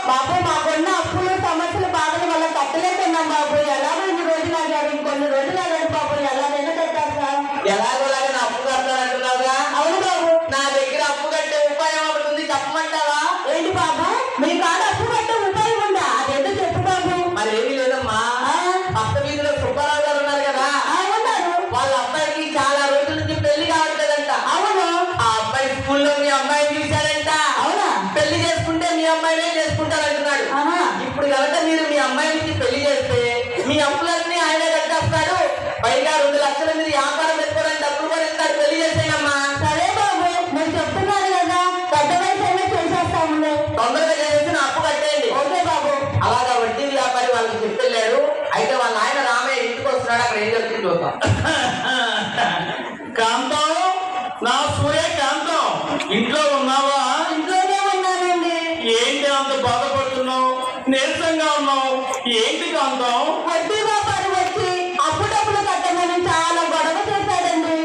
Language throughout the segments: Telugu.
బాబు మాకున్న అప్పులు సమస్యలు బాధలు వల్ల కట్టలేకున్నాం బాబు. ఎలాగో ఇన్ని రోజులు ఆగారు, ఇంకొన్ని రోజులు ఆగారు బాబు. ఎలాగైనా కట్టారు సార్. ఎలాగోలాగా నా అప్పు కట్టాలంటున్నావుగా? అవును బాబు. నా దగ్గర అప్పు కట్టే ఉపాయం ఒకటి ఉంది, చెప్పమంటావా? ఏంటి బాబు? మీ కాడ అప్పు కట్టే ఉపాయం ఉందా? అదేంటో చెప్పు బాబు. మరి ఏమీ లేదమ్మా, పక్క వీధిలో సుబ్బారావు గారు ఉన్నారు కదా, ఉన్నారు. వాళ్ళ అబ్బాయికి చాలా రోజుల నుంచి పెళ్లి కావట్లేదంట. అవును. ఆ అబ్బాయి స్కూల్లో మీ అమ్మాయిని చూశాడంట. అవునా? పెళ్లి చేసుకుంటే మీ అమ్మాయినే చేసుకుంటారంటున్నాడు. ఇప్పుడు కనుక మీరు మీ అమ్మాయికి పెళ్లి చేస్తే మీ అప్పులన్నీ ఆయనే కట్టేస్తాడు. పైగా 2 లక్షల మీరు వ్యాపారం పెట్టుకోవడానికి డబ్బులు కూడా ఇస్తాడు. పెళ్లి చేసేయమ్మా. సరే బాబు, మీరు చెప్తున్నారు కదా, పెద్ద వయసు అయినా చేసేస్తాము. తొందరగా చేసేసి నా అప్పు కట్టేయండి. ఓకే బాబు. అలాగా వడ్డీ వ్యాపారి వాళ్ళకి చెప్పెళ్ళాడు. అయితే వాళ్ళ ఆయన రామయ్య ఇంటికి వస్తున్నాడు, అక్కడ ఏం చెప్తుంది చూద్దాం. కాంతం, నా సూర్య కాంతం, ఇంట్లో ఉన్నావా? ఇంట్లోనే ఉన్నానండి. ఏంటి అంత బాధపడుతున్నావు, నీరసంగా ఉన్నావు? ఏంటి కాంతం? వడ్డీ వ్యాపారి వచ్చి అప్పు డబ్బులు కట్టమని చాలా గొడవ చేశాడండి.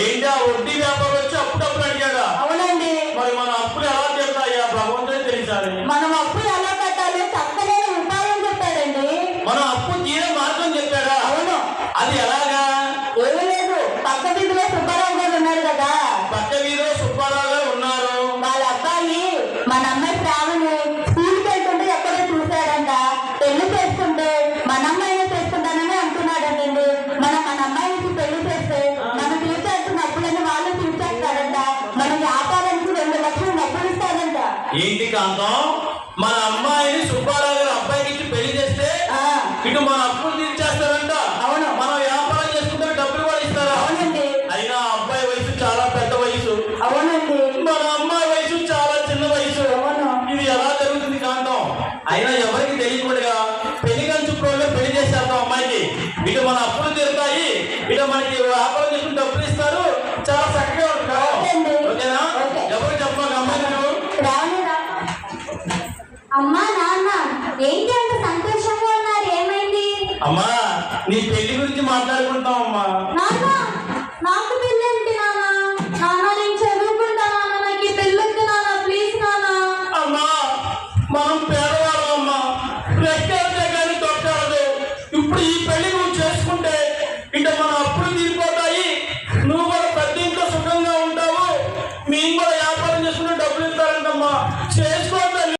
ఏంటి ఆ వడ్డీ వ్యాపారం వచ్చి అప్పుడప్పుడు అడిగాడా? అవునండి. మరి మన అప్పులు ఎలా తీరుతాయా? భగవంతుడే తెలిసాలి. మనం అప్పు ఎలా కట్టాలో చక్కనైన ఉపాయం చెప్పాడండి. మనం అప్పు తీరే మార్గం చెప్పాడా? అవును. అది ఎలాగా? ఏమీ లేదు, పక్క వీధిలో సుబ్బారావు గారు ఉన్నారు కదా, పక్క వీధిలో సుబ్బారావు గారు ఉన్నారు. వాళ్ళ అబ్బాయి మన అమ్మాయి శ్రావణి స్కూల్కి వెళ్తుంటే ఎక్కడో చూశాడంట. పెళ్లి చేసుకుంటే మన అమ్మాయిని చేసుకుంటానని అంటున్నాడండి. మనం మన అమ్మాయికి పెళ్లి చేస్తే మనం తీర్చేస్తున్న అప్పులని వాళ్ళు తీర్చేస్తారంట. మన వ్యాపారానికి 2 లక్షలు డబ్బులు ఇస్తారంట. ఏంటి కాంతం, మన అమ్మాయిని సుబ్బారావు గారు అబ్బాయికి ఇచ్చి పెళ్లి చేస్తే ఇటు మన అప్పులు తీర్చేస్తారంట. అవును. మనం వ్యాపారం చేసుకుంటే డబ్బులు కూడా ఇస్తారా? అవునండి. అయినా అబ్బాయి వయసు చాలా పెద్ద వయసు, అవునండి. మన అమ్మాయి వయసు చాలా చిన్న వయసు. అవును. ఇది ఎలా జరుగుతుంది కాంతం? అయినా ఎవరికి తెలియకుండా పెళ్లి కంచు ప్రోగ్రాం పెళ్లి చేసేస్తాం అమ్మాయికి. ఇటు మన అప్పులు తీరుతాయి, ఇటు మనకి వ్యాపారం చేసుకుని డబ్బులు ఇస్తారు. చాలా చక్కగా ఉంటుంది. ఓకేనా? ఎవరు చెప్పాలి అమ్మాయి? అమ్మా నాన్న ఏంటి అంత సంతోషంగా ఉన్నారు? ఏమైంది? అమ్మా, నీ పెళ్లి గురించి మాట్లాడుకుంటాం అమ్మా. నాన్న, నాకు పెళ్ళి ఏంటి నాన్న? నాన్న నేను చదువుకుంటా నాన్న, నాకు ఈ పెళ్ళి వద్దు నాన్న, ప్లీజ్ నాన్న. అమ్మా, మనం